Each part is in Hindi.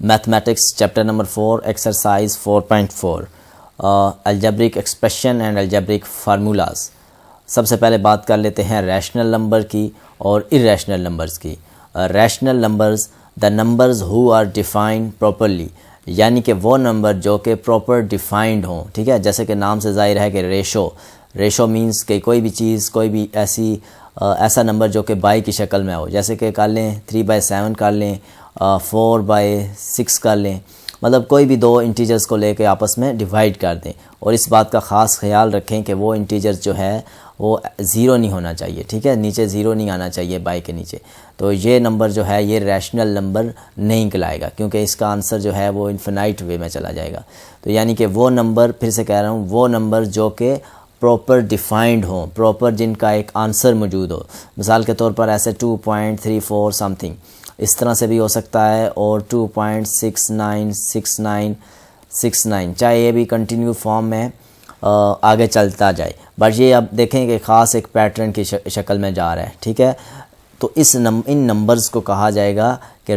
Mathematics chapter number 4 exercise 4.4 algebraic expression and algebraic formulas. सबसे पहले बात कर लेते हैं रैशनल नंबर की और इरेशनल नंबर्स की। Rational numbers the numbers who are defined properly, यानी कि वो नंबर जो कि प्रॉपर डिफाइंड हों। ठीक है, जैसे कि नाम से ज़ाहिर है कि रेशो मींस कि कोई भी चीज़, कोई भी ऐसा नंबर जो कि बाई की शक्ल में हो, जैसे कि कर लें 3/7 कर लें, 4/6 कर लें, मतलब कोई भी दो इंटीजर्स को लेके आपस में डिवाइड कर दें। और इस बात का ख़ास ख्याल रखें कि वो इंटीजर्स जो है वो ज़ीरो नहीं होना चाहिए। ठीक है, नीचे ज़ीरो नहीं आना चाहिए बाई के नीचे। तो ये नंबर जो है ये रैशनल नंबर नहीं कहलाएगा, क्योंकि इसका आंसर जो है वो इन्फिनाइट वे में चला जाएगा। तो यानी कि वो नंबर, फिर से कह रहा हूँ, वो नंबर जो कि प्रॉपर डिफाइंड हो, प्रॉपर जिनका एक आंसर मौजूद हो। मिसाल के तौर पर ऐसे 2.34 समथिंग इस तरह से भी हो सकता है, और 2.696969, चाहे ये भी कंटिन्यू फॉर्म में आगे चलता जाए, बट ये अब देखें कि ख़ास एक पैटर्न की शक्ल में जा रहा है। ठीक है, तो इन नंबर्स को कहा जाएगा कि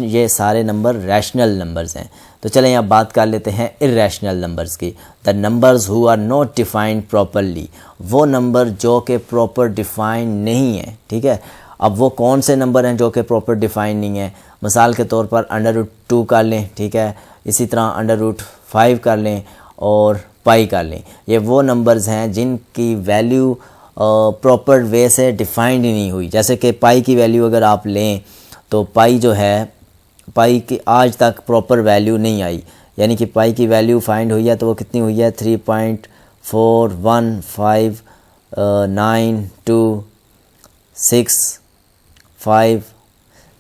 ये सारे नंबर रैशनल नंबर्स हैं। तो चलें अब बात कर लेते हैं इरेशनल नंबर्स की। The numbers who are not defined properly, वो नंबर जो कि प्रॉपर डिफाइंड नहीं है। ठीक है, अब वो कौन से नंबर हैं जो कि प्रॉपर डिफाइंड नहीं है? मिसाल के तौर पर √2 कर लें, ठीक है, इसी तरह √5 कर लें और पाई कर लें। ये वो नंबर्स हैं जिनकी वैल्यू प्रॉपर वे से डिफाइंड ही नहीं हुई। जैसे कि पाई की वैल्यू अगर आप लें तो पाई जो है, पाई की आज तक प्रॉपर वैल्यू नहीं आई, यानी कि पाई की वैल्यू फाइंड हुई है तो वो कितनी हुई है? 3.415926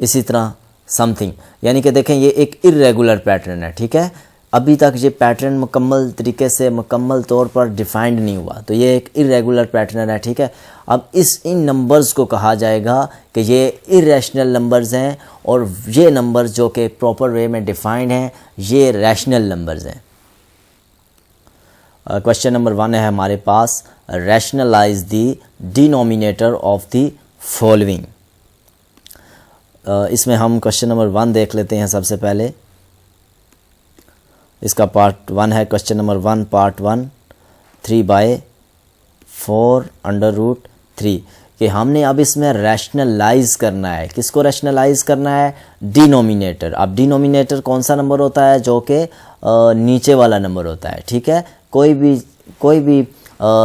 इसी तरह समथिंग। यानी कि देखें ये एक इरेगुलर पैटर्न है। ठीक है, अभी तक ये पैटर्न मुकम्मल तरीके से, मुकम्मल तौर पर डिफाइंड नहीं हुआ, तो ये एक इरेगुलर पैटर्न है। ठीक है, अब इन नंबर्स को कहा जाएगा कि ये इरेशनल नंबर्स हैं, और ये नंबर्स जो कि प्रॉपर वे में डिफाइंड हैं ये रैशनल नंबर्स हैं। क्वेश्चन नंबर 1 है हमारे पास, rationalize the denominator of the following. इसमें हम क्वेश्चन नंबर 1 देख लेते हैं सबसे पहले। इसका पार्ट 1 है, क्वेश्चन नंबर 1 पार्ट 1, 3/4√3 कि हमने अब इसमें रैशनलाइज करना है। किसको रैशनलाइज करना है? डिनोमिनेटर। अब डिनोमिनेटर कौन सा नंबर होता है? जो कि नीचे वाला नंबर होता है। ठीक है, कोई भी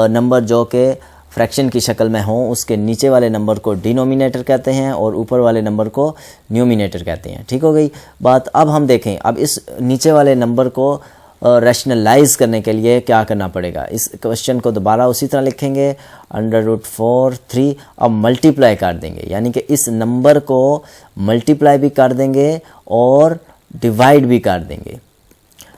नंबर जो कि फ्रैक्शन की शक्ल में हो, उसके नीचे वाले नंबर को डिनोमिनेटर कहते हैं और ऊपर वाले नंबर को न्यूमिनेटर कहते हैं। ठीक हो गई बात। अब हम देखें, अब इस नीचे वाले नंबर को रैशनलाइज करने के लिए क्या करना पड़ेगा। इस क्वेश्चन को दोबारा उसी तरह लिखेंगे, √4/3 अब मल्टीप्लाई कर देंगे, यानी कि इस नंबर को मल्टीप्लाई भी कर देंगे और डिवाइड भी कर देंगे।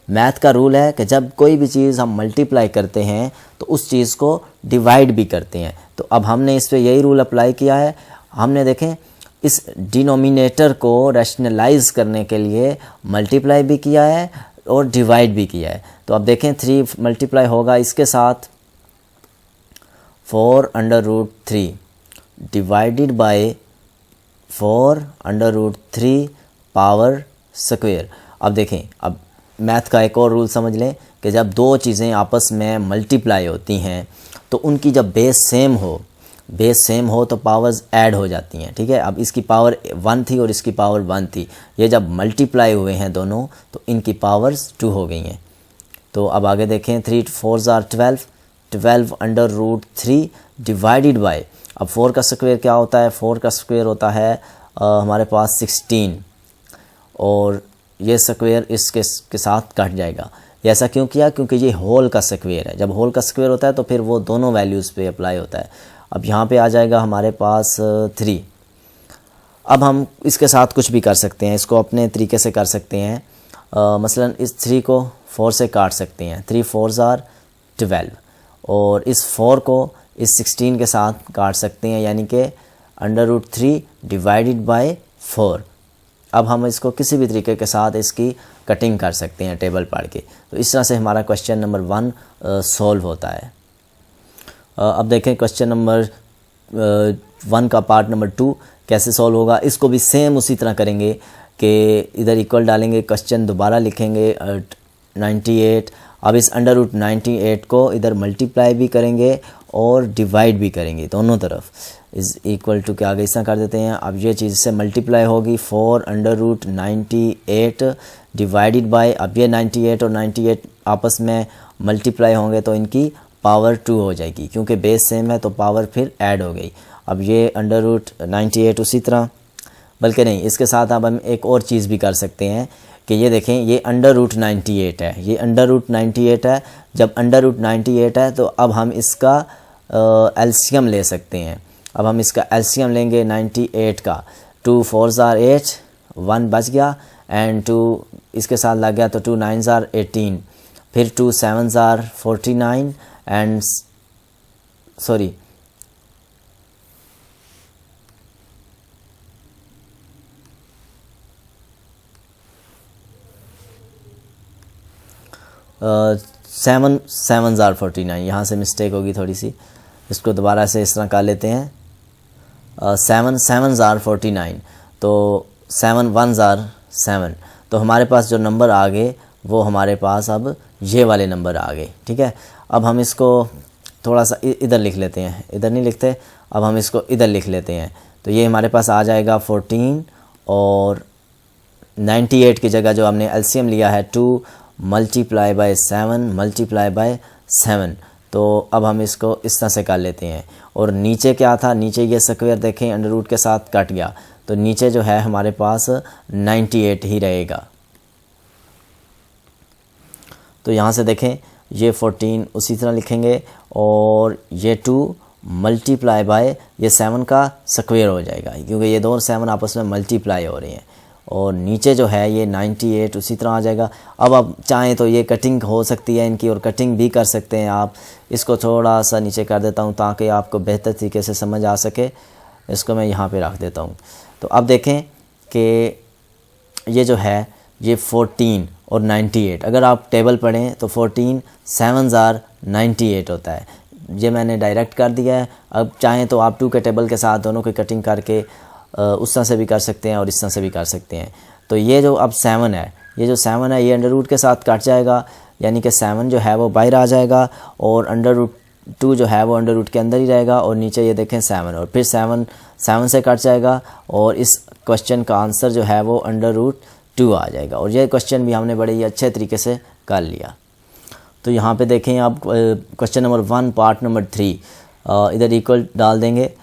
मैथ का रूल है कि जब कोई भी चीज़ हम मल्टीप्लाई करते हैं तो उस चीज़ को डिवाइड भी करते हैं। तो अब हमने इस पर यही रूल अप्लाई किया है। हमने देखें इस डिनोमिनेटर को रैशनलाइज करने के लिए मल्टीप्लाई भी किया है और डिवाइड भी किया है। तो अब देखें 3 मल्टीप्लाई होगा इसके साथ 4√3 डिवाइडेड बाय 4√3 पावर स्क्वायर। अब देखें, अब मैथ का एक और रूल समझ लें कि जब दो चीज़ें आपस में मल्टीप्लाई होती हैं तो उनकी जब बेस सेम हो तो पावर्स ऐड हो जाती हैं। ठीक है, अब इसकी पावर 1 थी और इसकी पावर 1 थी, ये जब मल्टीप्लाई हुए हैं दोनों तो इनकी पावर्स 2 हो गई हैं। तो अब आगे देखें, 3×4=12 डिवाइडेड बाय, अब 4 का स्क्वायर क्या होता है? 4 का स्क्वायर होता है हमारे पास 16, और ये स्क्वायर इसके साथ कट जाएगा। ये ऐसा क्यों किया? क्योंकि ये होल का स्क्वायर है। जब होल का स्क्वायर होता है तो फिर वो दोनों वैल्यूज़ पे अप्लाई होता है। अब यहाँ पे आ जाएगा हमारे पास 3। अब हम इसके साथ कुछ भी कर सकते हैं, इसको अपने तरीके से कर सकते हैं। मसलन इस 3 को 4 से काट सकते हैं, 3×4=12, और इस 4 को इस 16 के साथ काट सकते हैं, यानी कि √3 डिवाइडेड बाय 4। अब हम इसको किसी भी तरीके के साथ इसकी कटिंग कर सकते हैं टेबल पढ़ के। तो इस तरह से हमारा क्वेश्चन नंबर 1 सॉल्व होता है। अब देखें क्वेश्चन नंबर 1 का पार्ट नंबर 2 कैसे सॉल्व होगा। इसको भी सेम उसी तरह करेंगे कि इधर इक्वल डालेंगे, क्वेश्चन दोबारा लिखेंगे 98। अब इस अंडर रूट 98 को इधर मल्टीप्लाई भी करेंगे और डिवाइड भी करेंगे दोनों तरफ। इज़ इक्वल टू के आगे इस तरह कर देते हैं। अब ये चीज़ से मल्टीप्लाई होगी 4 अंडर रूट 98 डिवाइडेड बाय, अब ये 98 और 98 आपस में मल्टीप्लाई होंगे तो इनकी पावर 2 हो जाएगी, क्योंकि बेस सेम है तो पावर फिर ऐड हो गई। अब ये अंडर रूट 98 उसी तरह, बल्कि नहीं, इसके साथ अब हम एक और चीज़ भी कर सकते हैं कि ये देखें, ये अंडर रूट 98 है, ये अंडर रूट 98 है। जब अंडर रूट 98 है तो अब हम इसका एलसीएम ले सकते हैं। अब हम इसका एलसीएम लेंगे 98 का, 2 4 आर 8, 1 बच गया एंड 2 इसके साथ लग गया तो 2 9 आर 18, फिर 2 7 आर 49 एंड सॉरी 7 7 आर 49, यहाँ से मिस्टेक होगी थोड़ी सी, इसको दोबारा से इस तरह कर लेते हैं। 7 7 आर 49, तो 7 1 आर 7, तो हमारे पास जो नंबर आ गए वो हमारे पास अब ये वाले नंबर आ गए। ठीक है, अब हम इसको थोड़ा सा इधर लिख लेते हैं, इधर नहीं लिखते, अब हम इसको इधर लिख लेते हैं। तो ये हमारे पास आ जाएगा 14 और 98 की जगह जो हमने एलसीएम लिया है 2 मल्टीप्लाई बाय 7 मल्टीप्लाई बाय 7। तो अब हम इसको इस तरह से कर लेते हैं। और नीचे क्या था, नीचे ये स्क्वायर देखें अंडर रूट के साथ कट गया, तो नीचे जो है हमारे पास 98 ही रहेगा। तो यहाँ से देखें ये 14 उसी तरह लिखेंगे और ये 2 मल्टीप्लाई बाय ये 7 का स्क्वायर हो जाएगा, क्योंकि ये दोनों 7 आपस में मल्टीप्लाई हो रही हैं। और नीचे जो है ये 98 उसी तरह आ जाएगा। अब आप चाहें तो ये कटिंग हो सकती है इनकी, और कटिंग भी कर सकते हैं आप। इसको थोड़ा सा नीचे कर देता हूँ ताकि आपको बेहतर तरीके से समझ आ सके। इसको मैं यहाँ पे रख देता हूँ। तो अब देखें कि ये जो है ये 14 और 98, अगर आप टेबल पढ़ें तो 14 7 आर 98 होता है। ये मैंने डायरेक्ट कर दिया है। अब चाहें तो आप 2 के टेबल के साथ दोनों की कटिंग करके उस तरह से भी कर सकते हैं और इस तरह से भी कर सकते हैं। तो ये जो अब 7 है, ये जो 7 है ये अंडर रूट के साथ कट जाएगा, यानी कि 7 जो है वो बाहर आ जाएगा और अंडर रूट 2 जो है वो अंडर रूट के अंदर ही रहेगा। और नीचे ये देखें 7, और फिर 7 से कट जाएगा और इस क्वेश्चन का आंसर जो है वो अंडर रूट 2 आ जाएगा। और ये क्वेश्चन भी हमने बड़े ही अच्छे तरीके से कर लिया। तो यहाँ पे देखें आप क्वेश्चन नंबर 1 पार्ट नंबर 3 इधर इक्वल डाल देंगे।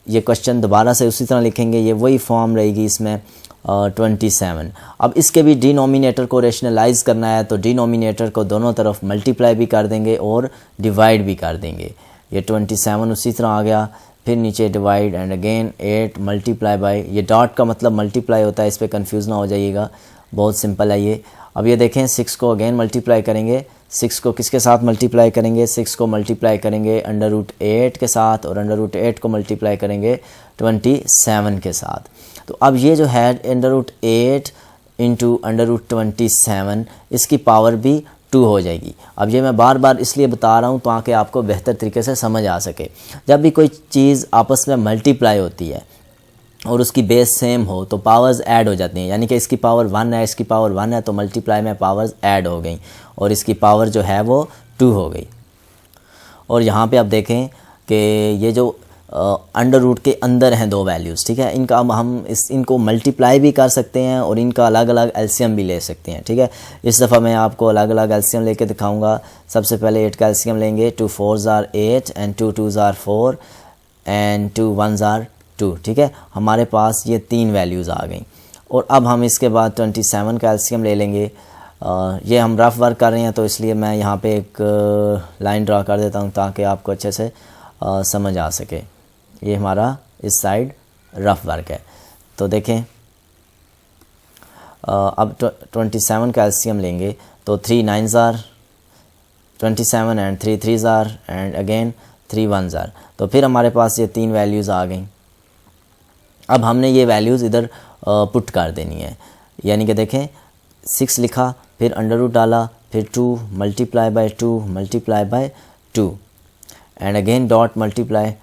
ये क्वेश्चन दोबारा से उसी तरह लिखेंगे, ये वही फॉर्म रहेगी इसमें 27। अब इसके भी डिनोमिनेटर को रेशनलाइज करना है, तो डिनोमिनेटर को दोनों तरफ मल्टीप्लाई भी कर देंगे और डिवाइड भी कर देंगे। ये 27 उसी तरह आ गया, फिर नीचे divide and again 8 multiply by, ये डॉट का मतलब मल्टीप्लाई होता है, इस पर कन्फ्यूज़ ना हो जाइएगा, बहुत सिंपल है ये। अब ये देखें 6 को अगेन मल्टीप्लाई करेंगे, 6 को किसके साथ मल्टीप्लाई करेंगे, 6 को मल्टीप्लाई करेंगे अंडर रूट 8 के साथ, और अंडर रूट 8 को मल्टीप्लाई करेंगे 27 के साथ। तो अब ये जो है under root 8 into under root 27, इसकी पावर भी 2 हो जाएगी। अब ये मैं बार बार इसलिए बता रहा हूँ ताकि आपको बेहतर तरीके से समझ आ सके। जब भी कोई चीज़ आपस में मल्टीप्लाई होती है और उसकी बेस सेम हो तो पावर्स ऐड हो जाती हैं, यानी कि इसकी पावर 1 है, इसकी पावर 1 है, तो मल्टीप्लाई में पावर्स ऐड हो गई और इसकी पावर जो है वो 2 हो गई। और यहाँ पे आप देखें कि ये जो अंडर रूट के अंदर हैं 2 वैल्यूज़, ठीक है, इनका हम इनको मल्टीप्लाई भी कर सकते हैं और इनका अलग अलग एलसीएम भी ले सकते हैं। ठीक है, इस दफ़ा मैं आपको अलग अलग एलसीएम लेके दिखाऊंगा। सबसे पहले 8 का एलसीएम लेंगे, 2 4 are 8 and 2 2 are 4 and 2 1 are 2। ठीक है, हमारे पास ये 3 वैल्यूज़ आ गई। और अब हम इसके बाद 27 का एलसीएम ले लेंगे। ये हम रफ वर्क कर रहे हैं तो इसलिए मैं यहाँ पे एक लाइन ड्रा कर देता हूँ ताकि आपको अच्छे से समझ आ सके। ये हमारा इस साइड रफ वर्क है। तो देखें अब 27 का एलसीएम लेंगे तो 3 9 are 27 and 3 3 are and again 3 1 are. तो फिर हमारे पास ये 3 वैल्यूज़ आ गई। अब हमने ये वैल्यूज़ इधर पुट कर देनी है, यानी कि देखें 6 लिखा, फिर अंडर रूट डाला, फिर 2 multiply by 2 multiply by 2 and again dot multiply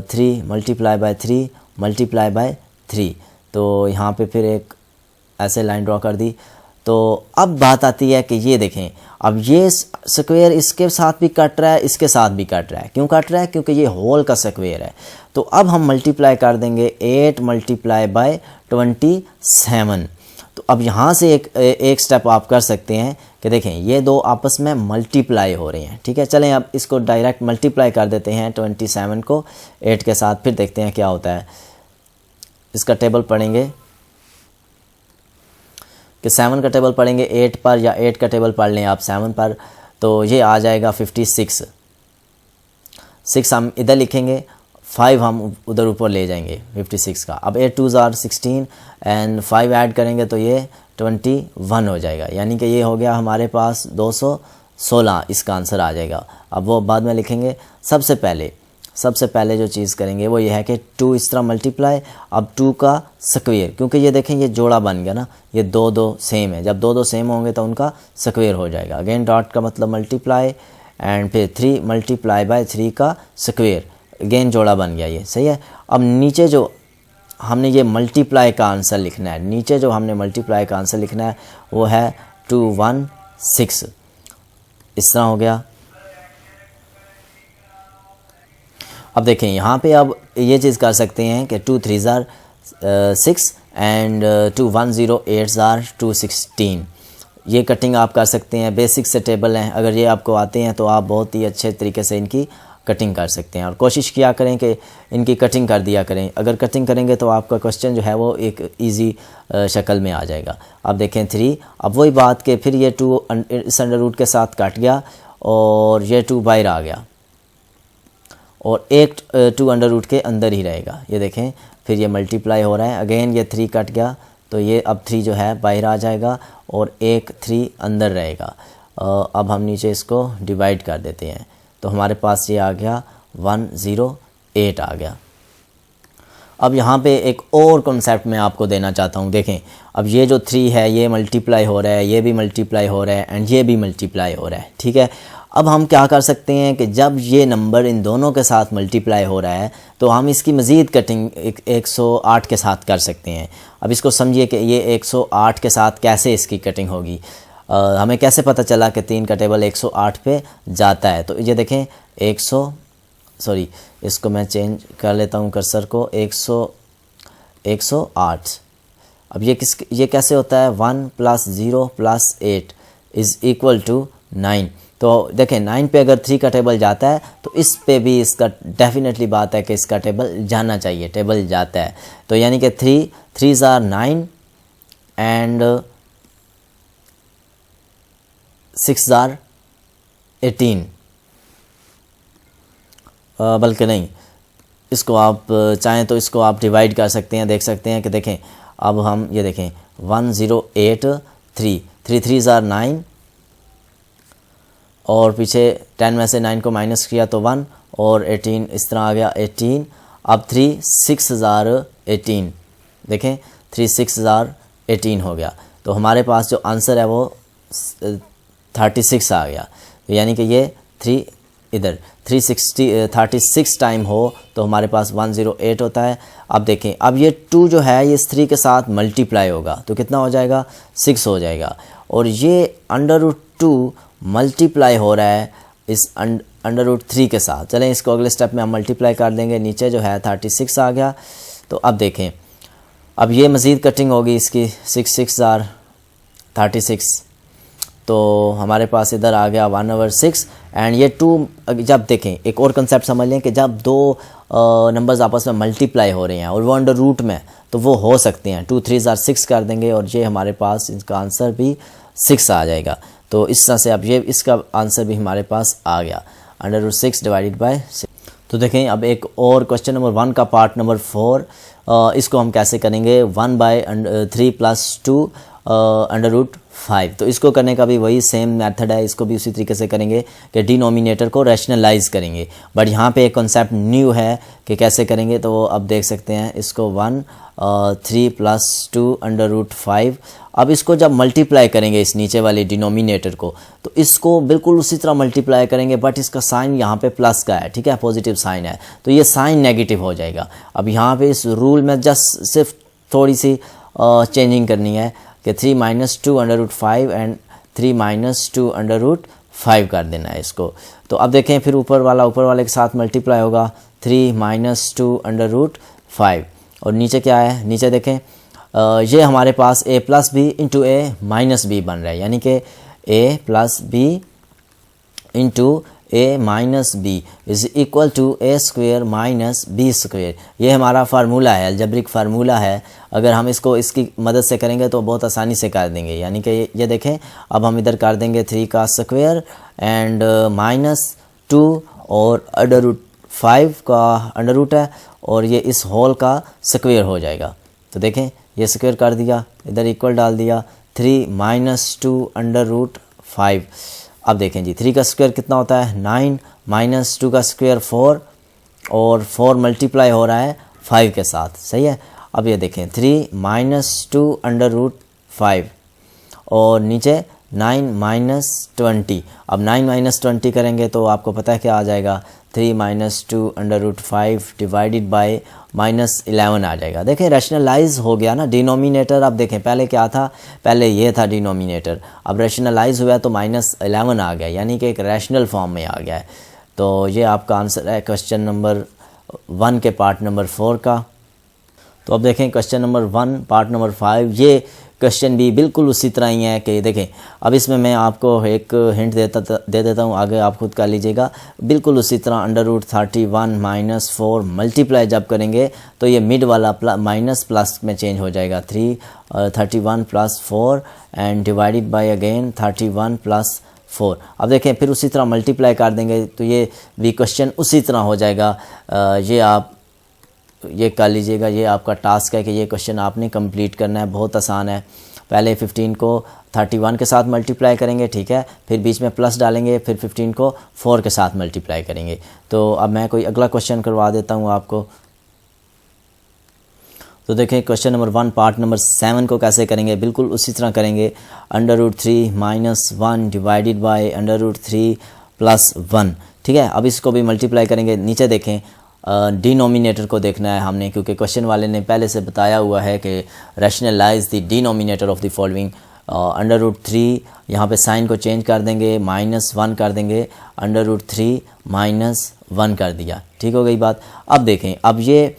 3 multiply by 3 multiply by 3। तो यहाँ पे फिर एक ऐसे लाइन ड्रॉ कर दी। तो अब बात आती है कि ये देखें, अब ये स्क्वायर इसके साथ भी कट रहा है, इसके साथ भी कट रहा है। क्यों कट रहा है? क्योंकि ये होल का स्क्वायर है। तो अब हम मल्टीप्लाई कर देंगे 8 मल्टीप्लाई बाय 27। तो अब यहाँ से एक स्टेप आप कर सकते हैं कि देखें ये दो आपस में मल्टीप्लाई हो रही हैं, ठीक है। चलें अब इसको डायरेक्ट मल्टीप्लाई कर देते हैं 27 को 8 के साथ, फिर देखते हैं क्या होता है। इसका टेबल पढ़ेंगे कि 7 का टेबल पढ़ेंगे 8 पर, या 8 का टेबल पढ़ लें आप 7 पर, तो ये आ जाएगा 56। 6 हम इधर लिखेंगे, 5 हम उधर ऊपर ले जाएंगे 56 का। अब 8 2s are 16 एंड 5 ऐड करेंगे तो ये 21 हो जाएगा, यानी कि ये हो गया हमारे पास 216 इसका आंसर आ जाएगा। अब वो बाद में लिखेंगे। सबसे पहले जो चीज़ करेंगे वो ये है कि 2 इस तरह मल्टीप्लाई, अब 2 का स्क्वायर, क्योंकि ये देखें ये जोड़ा बन गया ना, ये दो सेम है, जब दो सेम होंगे तो उनका स्क्वायर हो जाएगा। अगेन डॉट का मतलब मल्टीप्लाई एंड फिर 3 मल्टीप्लाई बाय 3 का स्क्वायर, अगेन जोड़ा बन गया, ये सही है। अब नीचे जो हमने ये मल्टीप्लाई का आंसर लिखना है, नीचे जो हमने मल्टीप्लाई का आंसर लिखना है वो है 216, इस तरह हो गया। अब देखें यहाँ पे अब ये चीज़ कर सकते हैं कि 2 3s are 6 and 2 108s are 216। ये कटिंग आप कर सकते हैं, बेसिक से टेबल हैं, अगर ये आपको आते हैं तो आप बहुत ही अच्छे तरीके से इनकी कटिंग कर सकते हैं। और कोशिश किया करें कि इनकी कटिंग कर दिया करें, अगर कटिंग करेंगे तो आपका क्वेश्चन जो है वो एक इजी शक्ल में आ जाएगा। अब देखें 3, अब वही बात कि फिर ये 2 इस अंडर रूट के साथ कट गया और ये 2 बाहर आ गया और एक 2 अंडर रूट के अंदर ही रहेगा। ये देखें फिर ये मल्टीप्लाई हो रहा है, अगेन ये 3 कट गया तो ये अब 3 जो है बाहर आ जाएगा और एक 3 अंदर रहेगा। अब हम नीचे इसको डिवाइड कर देते हैं तो हमारे पास ये आ गया 108 आ गया। अब यहाँ पे एक और कॉन्सेप्ट मैं आपको देना चाहता हूँ। देखें अब ये जो 3 है ये मल्टीप्लाई हो रहा है, ये भी मल्टीप्लाई हो रहा है एंड ये भी मल्टीप्लाई हो रहा है, ठीक है। अब हम क्या कर सकते हैं कि जब ये नंबर इन दोनों के साथ मल्टीप्लाई हो रहा है तो हम इसकी मज़ीद कटिंग 108 के साथ कर सकते हैं। अब इसको समझिए कि ये 108 के साथ कैसे इसकी कटिंग होगी। हमें कैसे पता चला कि 3 का टेबल 108 पे जाता है। तो ये देखें इसको मैं चेंज कर लेता हूँ कर्सर को, 108। अब ये कैसे होता है, 1 + 0 + 8 = 9। तो देखें 9 पे अगर 3 का टेबल जाता है तो इस पे भी इसका डेफिनेटली बात है कि इसका टेबल जाना चाहिए, टेबल जाता है। तो यानी कि 3s are 9 and 6s are 18। बल्कि नहीं, इसको आप चाहें तो इसको आप डिवाइड कर सकते हैं। देख सकते हैं कि देखें अब हम ये देखें 108 3 3s are 9 और पीछे 10 में से 9 को माइनस किया तो 1 और 18 इस तरह आ गया 18। अब 3 6s are 18, देखें 3 6s are 18 हो गया। तो हमारे पास जो आंसर है वो 36 आ गया। तो यानी कि ये 3 इधर 36 टाइम हो तो हमारे पास 108 होता है। अब देखें अब ये 2 जो है ये इस 3 के साथ मल्टीप्लाई होगा तो कितना हो जाएगा, 6 हो जाएगा। और ये √2 मल्टीप्लाई हो रहा है इस √3 के साथ। चलें इसको अगले स्टेप में हम मल्टीप्लाई कर देंगे। नीचे जो है 36 आ गया। तो अब देखें अब ये मज़ीद कटिंग होगी इसकी, 6 6s are 36। तो हमारे पास इधर आ गया 1/6 एंड ये 2। जब देखें एक और कंसेप्ट समझ लें कि जब दो नंबर्स आपस में मल्टीप्लाई हो रहे हैं और वो अंडर रूट में, तो वो हो सकते हैं 2 3s are 6 कर देंगे और ये हमारे पास इसका आंसर भी 6 आ जाएगा। तो इस तरह से अब ये इसका आंसर भी हमारे पास आ गया √6 / 6। तो देखें अब एक और क्वेश्चन नंबर 1 का पार्ट नंबर 4, इसको हम कैसे करेंगे, 1/3 + 2 √5। तो इसको करने का भी वही सेम मेथड है, इसको भी उसी तरीके से करेंगे कि डिनोमिनेटर को रैशनलाइज करेंगे। बट यहाँ पे एक कॉन्सेप्ट न्यू है कि कैसे करेंगे, तो वो अब देख सकते हैं इसको 3 + 2 √5। अब इसको जब मल्टीप्लाई करेंगे इस नीचे वाले डिनोमिनेटर को, तो इसको बिल्कुल उसी तरह मल्टीप्लाई करेंगे बट इसका साइन यहाँ पे प्लस का है, ठीक है, पॉजिटिव साइन है, तो ये साइन नेगेटिव हो जाएगा। अब यहाँ पे इस रूल में जस्ट सिर्फ थोड़ी सी चेंजिंग करनी है कि 3 minus 2 under root 5 and 3 minus 2 under root 5 कर देना है इसको। तो अब देखें फिर ऊपर वाले के साथ मल्टीप्लाई होगा 3 माइनस 2 अंडर रूट 5 और नीचे क्या है, नीचे देखें ये हमारे पास a plus B into A minus B बन रहा है, यानी कि a plus B into A minus B is equal to A square minus B square. ये हमारा फार्मूला है, अलजेब्रिक फार्मूला है। अगर हम इसको इसकी मदद से करेंगे तो बहुत आसानी से कर देंगे, यानी कि ये देखें अब हम इधर कर देंगे 3 का स्क्वेयर एंड माइनस 2 और अंडर रूट 5 का अंडर रूट है और ये इस होल का स्क्वेयर हो जाएगा। तो देखें ये स्क्वेयर कर दिया, इधर इक्वल डाल दिया 3 माइनस 2 अंडर रूट 5। अब देखें जी 3 का स्क्वायर कितना होता है 9 माइनस 2 का स्क्वायर 4 और 4 मल्टीप्लाई हो रहा है 5 के साथ, सही है। अब ये देखें 3 माइनस 2 अंडर रूट 5 और नीचे 9 माइनस 20। अब 9 माइनस 20 करेंगे तो आपको पता है क्या आ जाएगा 3 minus 2 under root 5 divided by minus 11 आ जाएगा। देखें रैशनलाइज हो गया ना डिनोमिनेटर। अब देखें पहले क्या था, पहले ये था डिनोमिनेटर, अब रैशनलाइज हुआ तो माइनस 11 आ गया, यानी कि एक रैशनल फॉर्म में आ गया है। तो ये आपका आंसर है क्वेश्चन नंबर 1 के पार्ट नंबर 4 का। तो अब देखें क्वेश्चन नंबर 1 पार्ट नंबर 5, ये क्वेश्चन भी बिल्कुल उसी तरह ही है कि देखें अब इसमें मैं आपको एक हिंट दे देता हूँ, आगे आप खुद कर लीजिएगा। बिल्कुल उसी तरह अंडर रूट 31 माइनस 4 मल्टीप्लाई जब करेंगे तो ये मिड वाला माइनस प्लस में चेंज हो जाएगा 31 plus 4 and divided by again 31 plus 4। अब देखें फिर उसी तरह मल्टीप्लाई कर देंगे तो ये भी क्वेश्चन उसी तरह हो जाएगा। ये आप ये कर लीजिएगा, ये आपका टास्क है कि ये क्वेश्चन आपने कंप्लीट करना है, बहुत आसान है। पहले 15 को 31 के साथ मल्टीप्लाई करेंगे, ठीक है, फिर बीच में प्लस डालेंगे, फिर 15 को 4 के साथ मल्टीप्लाई करेंगे। तो अब मैं कोई अगला क्वेश्चन करवा देता हूँ आपको। तो देखें क्वेश्चन नंबर 1 पार्ट नंबर 7 को कैसे करेंगे, बिल्कुल उसी तरह करेंगे। Under root 3 minus 1 divided by under root 3 plus 1, ठीक है। अब इसको भी मल्टीप्लाई करेंगे। नीचे देखें डिनोमिनेटर को देखना है हमने, क्योंकि क्वेश्चन वाले ने पहले से बताया हुआ है कि rationalise the denominator of the following. Under root 3 यहाँ पे साइन को चेंज कर देंगे, -1 कर देंगे, अंडर रूट 3 -1 कर दिया, ठीक हो गई बात। अब देखें अब ये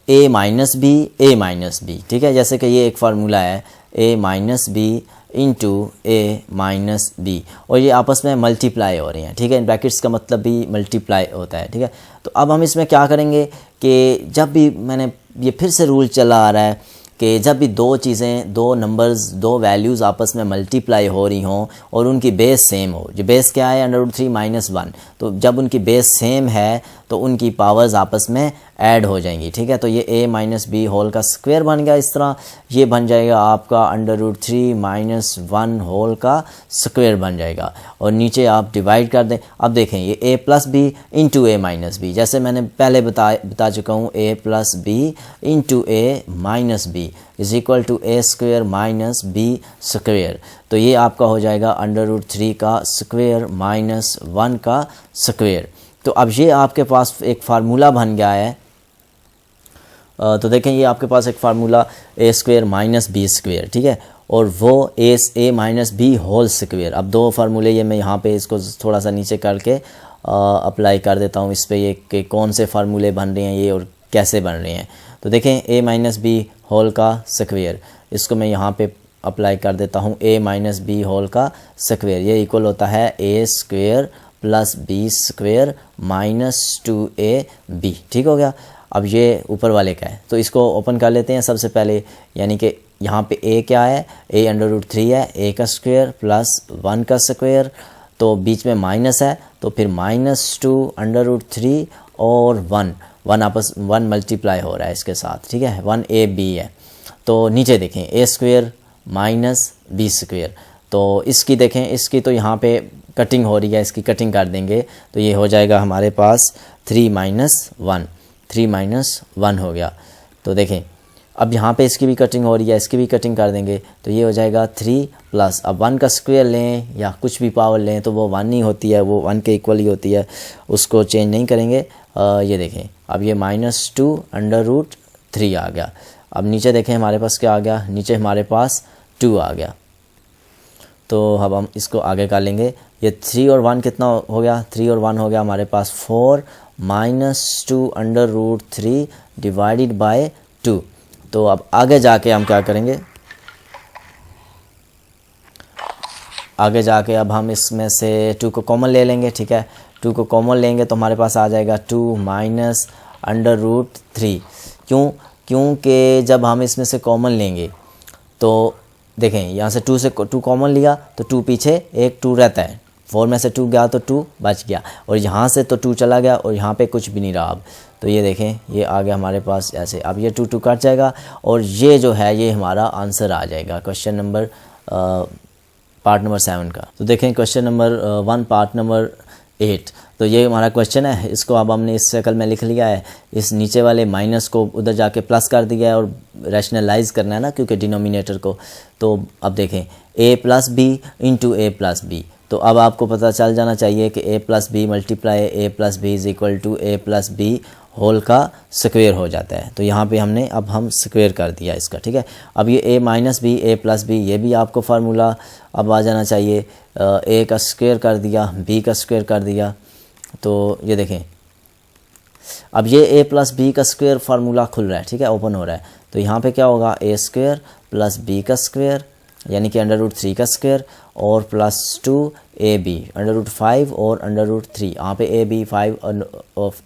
a माइनस बी, ठीक है, जैसे कि ये एक फार्मूला है a minus B into A minus B और ये आपस में मल्टीप्लाई हो रही हैं, ठीक है। इन ब्रैकेट्स का मतलब भी मल्टीप्लाई होता है, ठीक है। तो अब हम इसमें क्या करेंगे कि जब भी मैंने ये फिर से रूल चला आ रहा है कि जब भी दो चीज़ें, दो नंबर्स, दो वैल्यूज़ आपस में मल्टीप्लाई हो रही हों और उनकी बेस सेम हो, जो बेस क्या है अंडर रूट 3 -1, तो जब उनकी बेस सेम है तो उनकी पावर्स आपस में ऐड हो जाएंगी, ठीक है। तो ये a माइनस बी होल का स्क्वायर बन गया, इस तरह ये बन जाएगा आपका अंडर रूट 3 -1 होल का स्क्वायर बन जाएगा और नीचे आप डिवाइड कर दें। अब देखें ये a plus B into A minus B, जैसे मैंने पहले बता चुका हूँ, a plus B into A minus B is equal to A square minus B square. तो ये आपका हो जाएगा अंडर रूट 3 का स्क्वायर -1 का स्क्वायर। तो अब ये आपके पास एक फार्मूला बन गया है। तो देखें ये आपके पास एक फार्मूला ए स्क्वायर माइनस बी स्क्वायर, ठीक है, और वो ए माइनस बी होल स्क्वायर। अब दो फार्मूले ये मैं यहाँ पे इसको थोड़ा सा नीचे करके अप्लाई कर देता हूँ इस पर, ये कि कौन से फार्मूले बन रहे हैं ये और कैसे बन रहे हैं। तो देखें a माइनस बी होल का स्क्वायर, इसको मैं यहाँ पे अप्लाई कर देता हूँ a माइनस बी होल का स्क्वायर, ये इक्वल होता है a square plus B square -2ab, ठीक हो गया। अब ये ऊपर वाले का है तो इसको ओपन कर लेते हैं सबसे पहले, यानी कि यहाँ पे a क्या है, a अंडर रूट 3 है, a का स्क्वायर प्लस 1 का स्क्वायर, तो बीच में माइनस है तो फिर -2 अंडर रूट 3 और 1 मल्टीप्लाई हो रहा है इसके साथ, ठीक है, 1ab है। तो नीचे देखें a square minus B square, तो इसकी देखें, इसकी तो यहाँ पे कटिंग हो रही है, इसकी कटिंग कर देंगे तो ये हो जाएगा हमारे पास 3 - 1 हो गया। तो देखें अब यहाँ पे इसकी भी कटिंग हो रही है, इसकी भी कटिंग कर देंगे तो ये हो जाएगा 3 प्लस, अब 1 का स्क्वायर लें या कुछ भी पावर लें तो वो 1 ही होती है, वो 1 के इक्वल ही होती है, उसको चेंज नहीं करेंगे। ये देखें अब ये -2 अंडर रूट 3 आ गया। अब नीचे देखें हमारे पास क्या आ गया, नीचे हमारे पास 2 आ गया। तो अब हम इसको आगे कर लेंगे। ये 3 और 1 कितना हो गया, 3 और 1 हो गया हमारे पास 4 - 2 √3 डिवाइडेड बाय 2। तो अब आगे जाके हम क्या करेंगे, आगे जाके अब हम इसमें से 2 को कॉमन ले लेंगे। ठीक है, 2 को कॉमन लेंगे तो हमारे पास आ जाएगा 2 - √3। क्योंकि जब हम इसमें से कॉमन लेंगे तो देखें यहाँ से 2 से 2 कॉमन लिया तो 2 पीछे एक 2 रहता है, 4 में से 2 गया तो 2 बच गया, और यहाँ से तो 2 चला गया और यहाँ पे कुछ भी नहीं रहा। अब तो ये देखें ये आ गया हमारे पास ऐसे। अब ये 2 कट जाएगा और ये जो है ये हमारा आंसर आ जाएगा क्वेश्चन नंबर पार्ट नंबर 7 का। तो देखें क्वेश्चन नंबर 1 पार्ट नंबर 8। तो ये हमारा क्वेश्चन है, इसको अब हमने इस शक्ल में लिख लिया है। इस नीचे वाले माइनस को उधर जाके प्लस कर दिया है और रैशनलाइज करना है ना, क्योंकि डिनोमिनेटर को। तो अब देखें a + b × a + b। तो अब आपको पता चल जाना चाहिए कि a + b multiply a + b = a + b whole का स्क्वायर हो जाता है। तो यहाँ पे हमने अब हम स्क्वायर कर दिया इसका। ठीक है, अब ये a - b a + b ये भी आपको फार्मूला अब आ जाना चाहिए। a का स्क्वायर कर दिया, b का स्क्वायर कर दिया। तो ये देखें अब ये a + b का स्क्वायर फार्मूला खुल रहा है। ठीक है, ओपन हो रहा है। तो यहाँ पे क्या होगा, a² + b का स्क्वायर यानी कि √3 का स्क्वायर और +2ab √5 और √3। यहाँ पे ab 5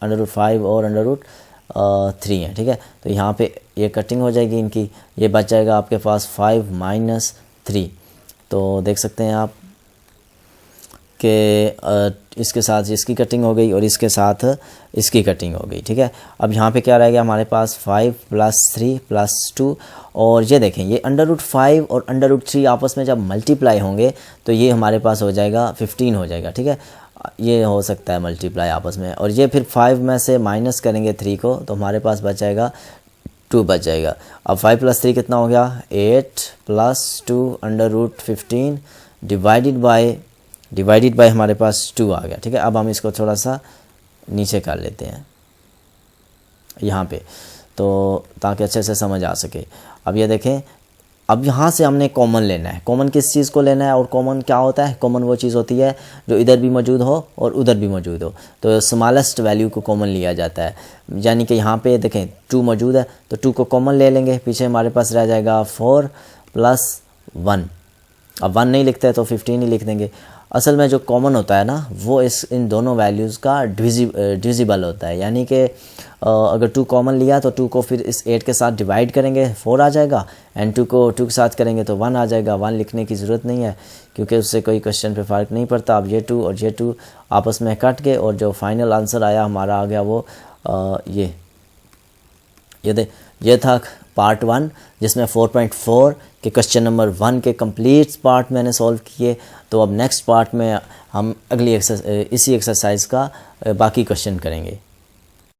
√5 और √3 है। ठीक है, तो यहाँ पे ये कटिंग हो जाएगी इनकी, ये बच जाएगा आपके पास 5 - 3। तो देख सकते हैं आप कि इसके साथ इसकी कटिंग हो गई और इसके साथ इसकी कटिंग हो गई। ठीक है, अब यहाँ पे क्या रह गया हमारे पास 5 + 3 + 2। और ये देखें ये √5 और √3 आपस में जब मल्टीप्लाई होंगे तो ये हमारे पास हो जाएगा 15 हो जाएगा। ठीक है, ये हो सकता है मल्टीप्लाई आपस में, और ये फिर 5 में से माइनस करेंगे 3 को तो हमारे पास बच जाएगा 2 बच जाएगा। अब 5 + 3 कितना हो गया, 8 + 2 √15 डिवाइडेड बाय हमारे पास 2 आ गया। ठीक है, अब हम इसको थोड़ा सा नीचे कर लेते हैं यहाँ पे, तो ताकि अच्छे से समझ आ सके। अब ये देखें, अब यहाँ से हमने कॉमन लेना है। कॉमन किस चीज़ को लेना है, और कॉमन क्या होता है, कॉमन वो चीज़ होती है जो इधर भी मौजूद हो और उधर भी मौजूद हो। तो स्मॉलेस्ट वैल्यू को कॉमन लिया जाता है, यानी कि यहाँ पे देखें 2 मौजूद है तो 2 को कॉमन ले लेंगे, पीछे हमारे पास रह जाएगा 4 + 1। अब 1 नहीं लिखते तो 15 ही लिख देंगे। असल में जो कॉमन होता है ना वो इन दोनों वैल्यूज़ का डिविजिबल होता है, यानी कि अगर 2 कॉमन लिया तो 2 को फिर इस 8 के साथ डिवाइड करेंगे 4 आ जाएगा, एंड 2 को 2 के साथ करेंगे तो 1 आ जाएगा। 1 लिखने की ज़रूरत नहीं है क्योंकि उससे कोई क्वेश्चन पे फ़र्क नहीं पड़ता। अब ये 2 और ये 2 आपस में कट गए और जो फाइनल आंसर आया हमारा आ गया वो ये था पार्ट 1, जिसमें 4.4 के क्वेश्चन नंबर 1 के कंप्लीट पार्ट मैंने सॉल्व किए। तो अब नेक्स्ट पार्ट में हम इसी एक्सरसाइज का बाकी क्वेश्चन करेंगे।